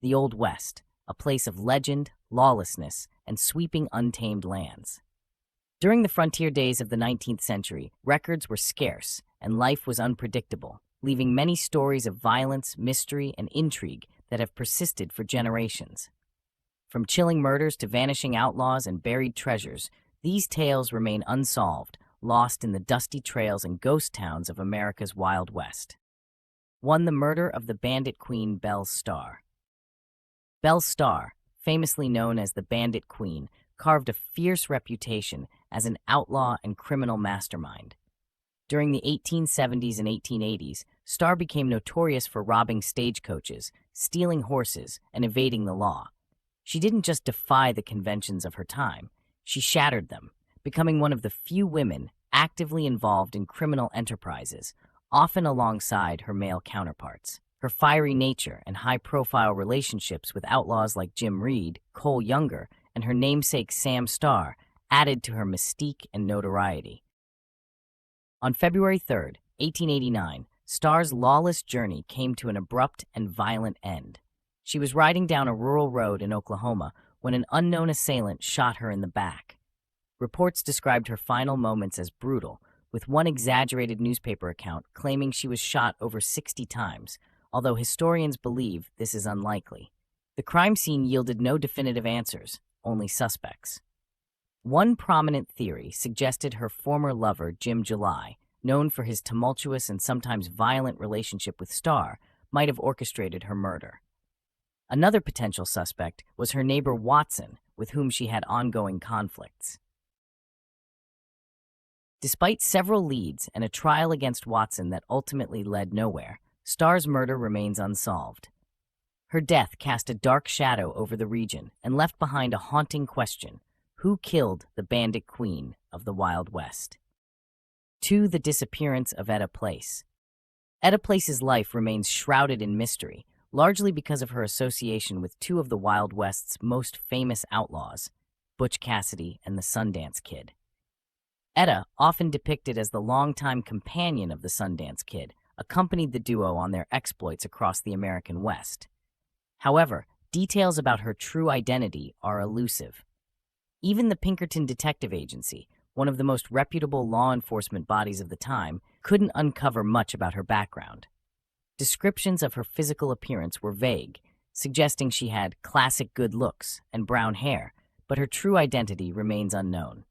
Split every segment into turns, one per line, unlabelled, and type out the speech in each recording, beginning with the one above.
the Old West, a place of legend, lawlessness, and sweeping untamed lands. During the frontier days of the 19th century, records were scarce and life was unpredictable, leaving many stories of violence, mystery, and intrigue that have persisted for generations. From chilling murders to vanishing outlaws and buried treasures, these tales remain unsolved, lost in the dusty trails and ghost towns of America's Wild West. 1. The murder of the bandit queen Belle Starr. Belle Starr, famously known as the Bandit Queen, carved a fierce reputation as an outlaw and criminal mastermind. During the 1870s and 1880s, Starr became notorious for robbing stagecoaches, stealing horses, and evading the law. She didn't just defy the conventions of her time, she shattered them, becoming one of the few women actively involved in criminal enterprises, often alongside her male counterparts. Her fiery nature and high-profile relationships with outlaws like Jim Reed, Cole Younger, and her namesake Sam Starr added to her mystique and notoriety. On February 3, 1889, Starr's lawless journey came to an abrupt and violent end. She was riding down a rural road in Oklahoma when an unknown assailant shot her in the back. Reports described her final moments as brutal, with one exaggerated newspaper account claiming she was shot over 60 times, although historians believe this is unlikely. The crime scene yielded no definitive answers, only suspects. One prominent theory suggested her former lover, Jim July, known for his tumultuous and sometimes violent relationship with Starr, might have orchestrated her murder. Another potential suspect was her neighbor Watson, with whom she had ongoing conflicts. Despite several leads and a trial against Watson that ultimately led nowhere, Starr's murder remains unsolved. Her death cast a dark shadow over the region and left behind a haunting question: who killed the Bandit Queen of the Wild West? 2. The disappearance of Etta Place. Etta Place's life remains shrouded in mystery, largely because of her association with two of the Wild West's most famous outlaws, Butch Cassidy and the Sundance Kid. Etta, often depicted as the longtime companion of the Sundance Kid, accompanied the duo on their exploits across the American West. However, details about her true identity are elusive. Even the Pinkerton Detective Agency, one of the most reputable law enforcement bodies of the time, couldn't uncover much about her background. Descriptions of her physical appearance were vague, suggesting she had classic good looks and brown hair, but her true identity remains unknown.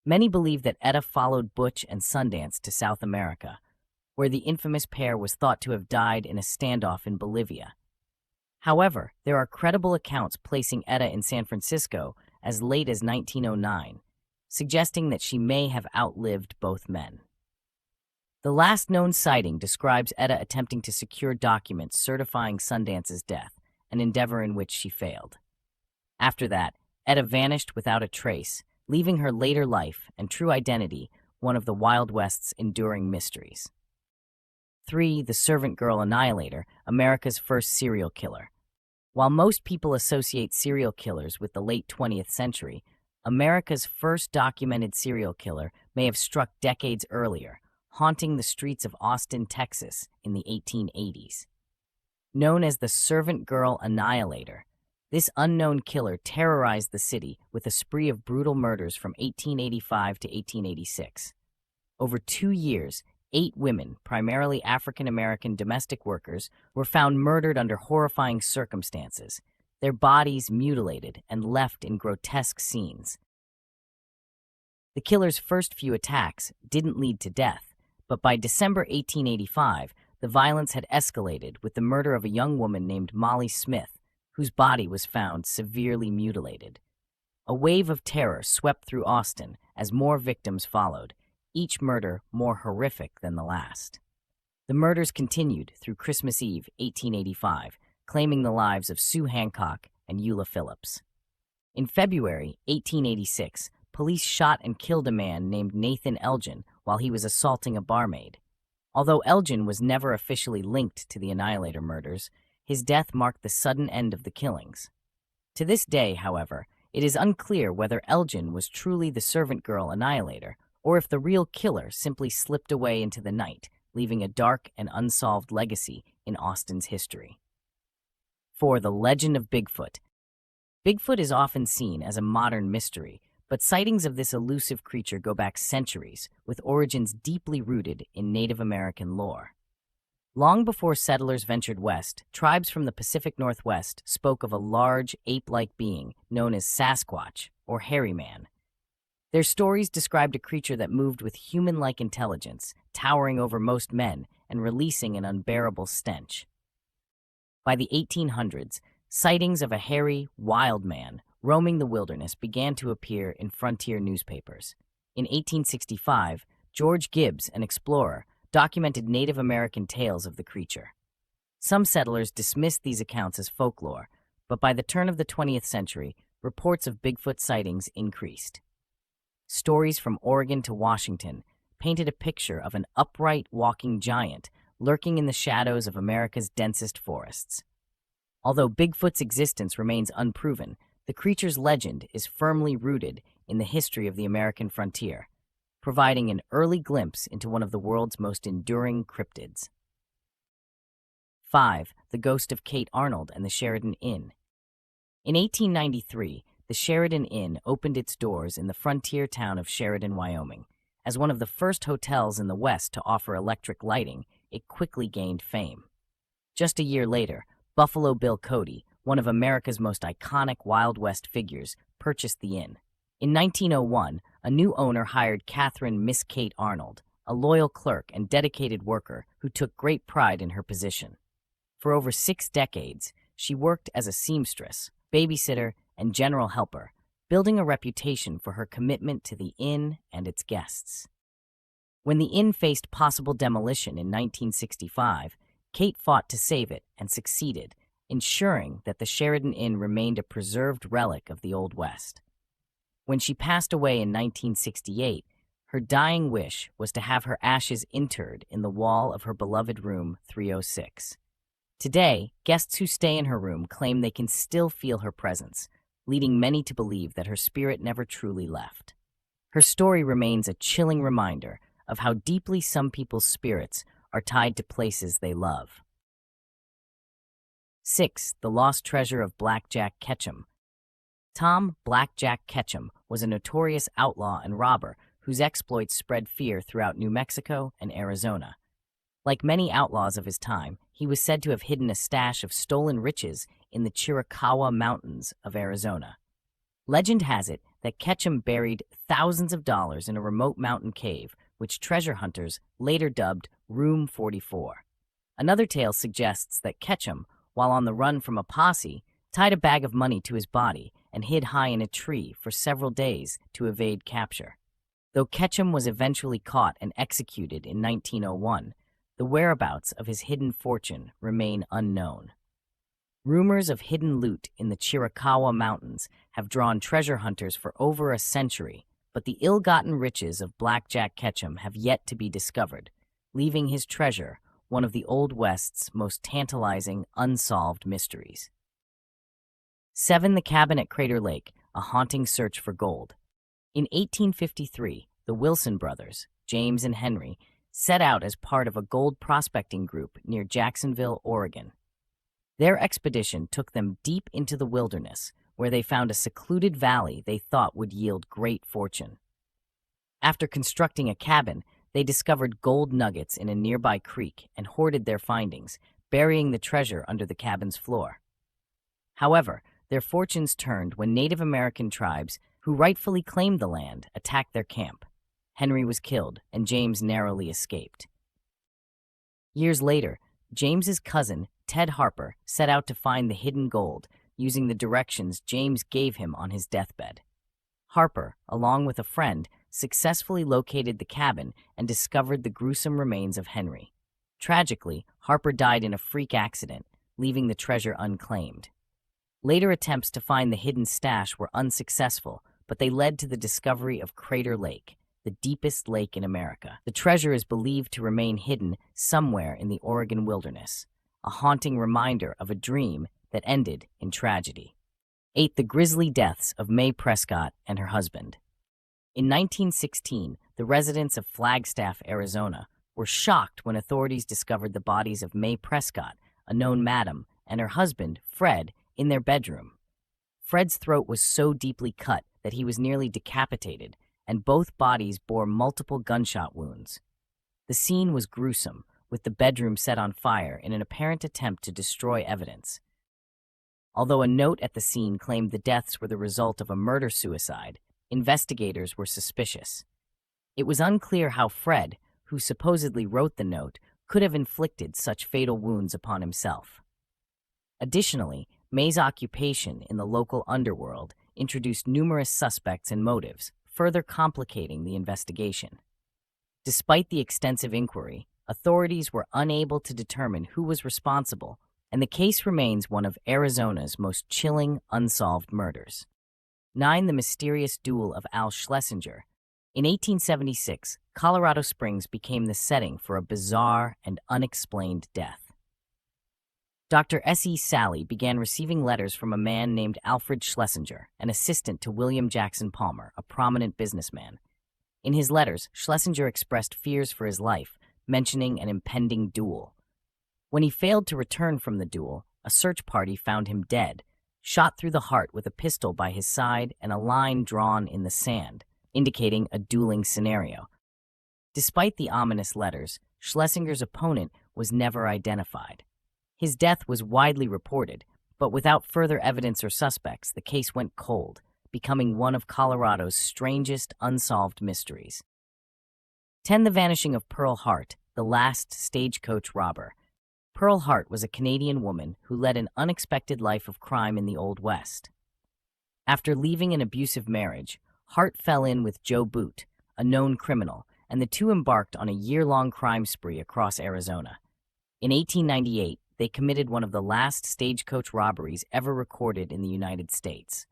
Many believe that Etta followed Butch and Sundance to South America, where the infamous pair was thought to have died in a standoff in Bolivia. However, there are credible accounts placing Etta in San Francisco as late as 1909, suggesting that she may have outlived both men. The last known sighting describes Etta attempting to secure documents certifying Sundance's death, an endeavor in which she failed. After that, Etta vanished without a trace, leaving her later life and true identity one of the Wild West's enduring mysteries. 3. The Servant Girl Annihilator, America's first serial killer. While most people associate serial killers with the late 20th century, America's first documented serial killer may have struck decades earlier, haunting the streets of Austin, Texas in the 1880s. Known as the Servant Girl Annihilator, this unknown killer terrorized the city with a spree of brutal murders from 1885 to 1886. Over 2 years, 8 women, primarily African-American domestic workers, were found murdered under horrifying circumstances, their bodies mutilated and left in grotesque scenes. The killer's first few attacks didn't lead to death, but by December 1885, the violence had escalated with the murder of a young woman named Molly Smith, whose body was found severely mutilated. A wave of terror swept through Austin as more victims followed, each murder more horrific than the last. The murders continued through Christmas Eve, 1885, claiming the lives of Sue Hancock and Eula Phillips. In February 1886, police shot and killed a man named Nathan Elgin while he was assaulting a barmaid. Although Elgin was never officially linked to the Annihilator murders, his death marked the sudden end of the killings. To this day, however, it is unclear whether Elgin was truly the servant girl Annihilator, or if the real killer simply slipped away into the night, leaving a dark and unsolved legacy in Austin's history. 4. The legend of Bigfoot. Bigfoot is often seen as a modern mystery, but sightings of this elusive creature go back centuries, with origins deeply rooted in Native American lore. Long before settlers ventured west, tribes from the Pacific Northwest spoke of a large, ape-like being known as Sasquatch, or Hairy Man. Their stories described a creature that moved with human-like intelligence, towering over most men and releasing an unbearable stench. By the 1800s, sightings of a hairy, wild man roaming the wilderness began to appear in frontier newspapers. In 1865, George Gibbs, an explorer, documented Native American tales of the creature. Some settlers dismissed these accounts as folklore, but by the turn of the 20th century, reports of Bigfoot sightings increased. Stories from Oregon to Washington painted a picture of an upright walking giant lurking in the shadows of America's densest forests. Although Bigfoot's existence remains unproven, the creature's legend is firmly rooted in the history of the American frontier, providing an early glimpse into one of the world's most enduring cryptids. 5. The ghost of Kate Arnold and the Sheridan Inn. In 1893, the Sheridan Inn opened its doors in the frontier town of Sheridan, Wyoming. As one of the first hotels in the West to offer electric lighting, it quickly gained fame. Just a year later, Buffalo Bill Cody, one of America's most iconic Wild West figures, purchased the inn. In 1901, a new owner hired Catherine Miss Kate Arnold, a loyal clerk and dedicated worker who took great pride in her position. For over 6 decades, she worked as a seamstress, babysitter, and general helper, building a reputation for her commitment to the inn and its guests. When the inn faced possible demolition in 1965, Kate fought to save it and succeeded, ensuring that the Sheridan Inn remained a preserved relic of the Old West. When she passed away in 1968, her dying wish was to have her ashes interred in the wall of her beloved room 306. Today, guests who stay in her room claim they can still feel her presence, leading many to believe that her spirit never truly left. Her story remains a chilling reminder of how deeply some people's spirits are tied to places they love. 6. The lost treasure of Blackjack Ketchum. Tom Blackjack Ketchum was a notorious outlaw and robber whose exploits spread fear throughout New Mexico and Arizona. Like many outlaws of his time, he was said to have hidden a stash of stolen riches in the Chiricahua Mountains of Arizona. Legend has it that Ketchum buried thousands of dollars in a remote mountain cave, which treasure hunters later dubbed Room 44. Another tale suggests that Ketchum, while on the run from a posse, tied a bag of money to his body and hid high in a tree for several days to evade capture. Though Ketchum was eventually caught and executed in 1901, the whereabouts of his hidden fortune remain unknown. Rumors of hidden loot in the Chiricahua Mountains have drawn treasure hunters for over a century, but the ill-gotten riches of Blackjack Ketchum have yet to be discovered, leaving his treasure one of the Old West's most tantalizing unsolved mysteries. 7. The Cabin at Crater Lake, a haunting search for gold. In 1853, the Wilson brothers, James and Henry, set out as part of a gold prospecting group near Jacksonville, Oregon. Their expedition took them deep into the wilderness, where they found a secluded valley they thought would yield great fortune. After constructing a cabin, they discovered gold nuggets in a nearby creek and hoarded their findings, burying the treasure under the cabin's floor. However, their fortunes turned when Native American tribes, who rightfully claimed the land, attacked their camp. Henry was killed, and James narrowly escaped. Years later, James's cousin, Ted Harper, set out to find the hidden gold, using the directions James gave him on his deathbed. Harper, along with a friend, successfully located the cabin and discovered the gruesome remains of Henry. Tragically, Harper died in a freak accident, leaving the treasure unclaimed. Later attempts to find the hidden stash were unsuccessful, but they led to the discovery of Crater Lake, the deepest lake in America. The treasure is believed to remain hidden somewhere in the Oregon wilderness, a haunting reminder of a dream that ended in tragedy. 8. The grisly deaths of May Prescott and her husband. In 1916, the residents of Flagstaff, Arizona, were shocked when authorities discovered the bodies of May Prescott, a known madam, and her husband, Fred, in their bedroom. Fred's throat was so deeply cut that he was nearly decapitated, and both bodies bore multiple gunshot wounds. The scene was gruesome, with the bedroom set on fire in an apparent attempt to destroy evidence. Although a note at the scene claimed the deaths were the result of a murder-suicide, investigators were suspicious. It was unclear how Fred, who supposedly wrote the note, could have inflicted such fatal wounds upon himself. Additionally, May's occupation in the local underworld introduced numerous suspects and motives, further complicating the investigation. Despite the extensive inquiry, authorities were unable to determine who was responsible, and the case remains one of Arizona's most chilling unsolved murders. 9. The mysterious duel of Al Schlesinger. In 1876, Colorado Springs became the setting for a bizarre and unexplained death. Dr. S.E. Sally began receiving letters from a man named Alfred Schlesinger, an assistant to William Jackson Palmer, a prominent businessman. In his letters, Schlesinger expressed fears for his life, mentioning an impending duel. When he failed to return from the duel, a search party found him dead, shot through the heart with a pistol by his side and a line drawn in the sand, indicating a dueling scenario. Despite the ominous letters, Schlesinger's opponent was never identified. His death was widely reported, but without further evidence or suspects, the case went cold, becoming one of Colorado's strangest unsolved mysteries. 10. The vanishing of Pearl Hart, the last stagecoach robber. Pearl Hart was a Canadian woman who led an unexpected life of crime in the Old West. After leaving an abusive marriage, Hart fell in with Joe Boot, a known criminal, and the two embarked on a year-long crime spree across Arizona. In 1898, they committed one of the last stagecoach robberies ever recorded in the United States.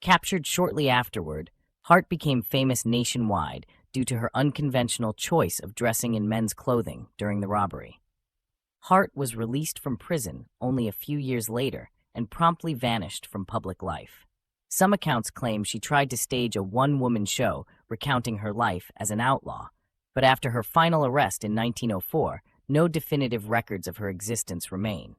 Captured shortly afterward, Hart became famous nationwide due to her unconventional choice of dressing in men's clothing during the robbery. Hart was released from prison only a few years later and promptly vanished from public life. Some accounts claim she tried to stage a one-woman show recounting her life as an outlaw, but after her final arrest in 1904, no definitive records of her existence remain.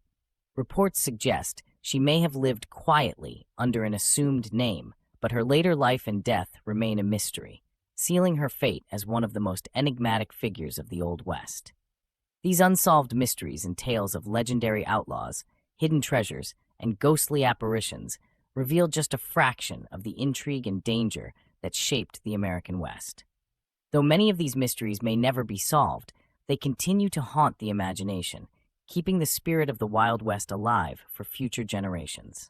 Reports suggest she may have lived quietly under an assumed name, but her later life and death remain a mystery, sealing her fate as one of the most enigmatic figures of the Old West. These unsolved mysteries and tales of legendary outlaws, hidden treasures, and ghostly apparitions reveal just a fraction of the intrigue and danger that shaped the American West. Though many of these mysteries may never be solved, they continue to haunt the imagination, keeping the spirit of the Wild West alive for future generations.